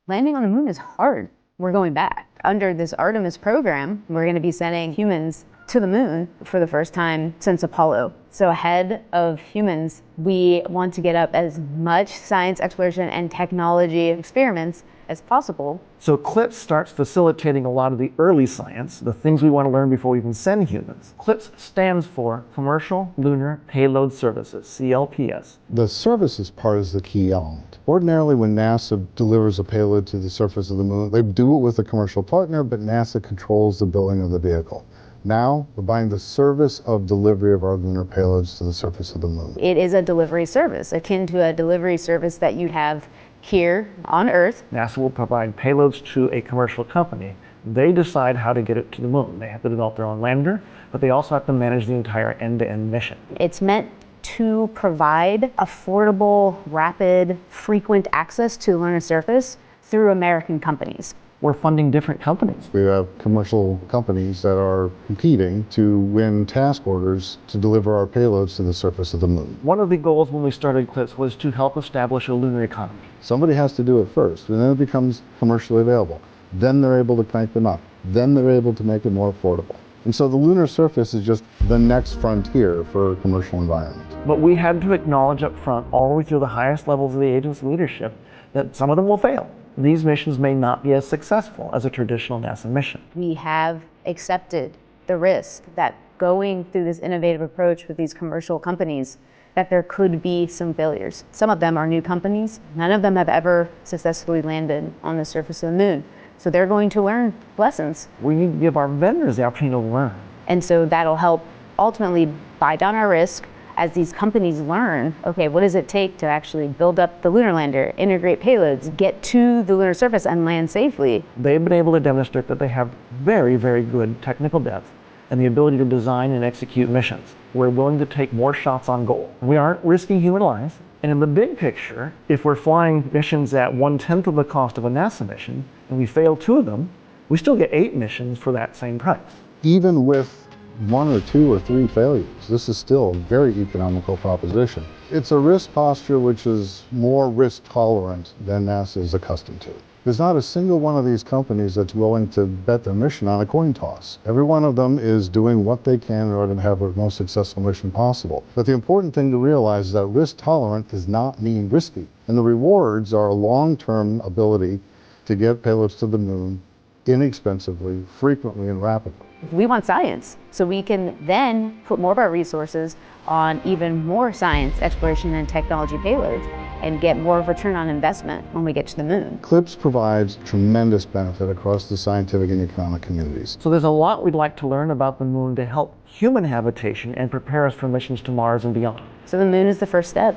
Landing on the moon is hard. We're going back. Under this Artemis program, we're going to be sending humans to the moon for the first time since Apollo. So ahead of humans, we want to get up as much science exploration and technology experiments as possible. So CLPS starts facilitating a lot of the early science, the things we want to learn before we even send humans. CLPS stands for Commercial Lunar Payload Services, CLPS. The services part is the key element. Ordinarily, when NASA delivers a payload to the surface of the moon, they do it with a commercial partner, but NASA controls the billing of the vehicle. Now, we're buying the service of delivery of our lunar payloads to the surface of the moon. It is a delivery service, akin to a delivery service that you'd have here on Earth. NASA will provide payloads to a commercial company. They decide how to get it to the moon. They have to develop their own lander, but they also have to manage the entire end-to-end mission. It's meant to provide affordable, rapid, frequent access to the lunar surface through American companies. We're funding different companies. We have commercial companies that are competing to win task orders to deliver our payloads to the surface of the moon. One of the goals when we started CLPS was to help establish a lunar economy. Somebody has to do it first, and then it becomes commercially available. Then they're able to crank them up. Then they're able to make it more affordable. And so the lunar surface is just the next frontier for a commercial environment. But we had to acknowledge up front, all the way through the highest levels of the agency leadership, that some of them will fail. These missions may not be as successful as a traditional NASA mission. We have accepted the risk that going through this innovative approach with these commercial companies, that there could be some failures. Some of them are new companies. None of them have ever successfully landed on the surface of the moon. So they're going to learn lessons. We need to give our vendors the opportunity to learn. And so that'll help ultimately buy down our risk as these companies learn, okay, what does it take to actually build up the lunar lander, integrate payloads, get to the lunar surface and land safely. They've been able to demonstrate that they have very, very good technical depth and the ability to design and execute missions. We're willing to take more shots on goal. We aren't risking human lives. And in the big picture, if we're flying missions at 1/10 of the cost of a NASA mission, and we fail 2 of them, we still get 8 missions for that same price. Even with 1 or 2 or 3 failures, this is still a very economical proposition. It's a risk posture which is more risk tolerant than NASA is accustomed to. There's not a single one of these companies that's willing to bet their mission on a coin toss. Every one of them is doing what they can in order to have the most successful mission possible. But the important thing to realize is that risk tolerant does not mean risky. And the rewards are a long-term ability to get payloads to the moon inexpensively, frequently, and rapidly. We want science, so we can then put more of our resources on even more science, exploration, and technology payloads and get more of a return on investment when we get to the moon. CLPS provides tremendous benefit across the scientific and economic communities. So there's a lot we'd like to learn about the moon to help human habitation and prepare us for missions to Mars and beyond. So the moon is the first step.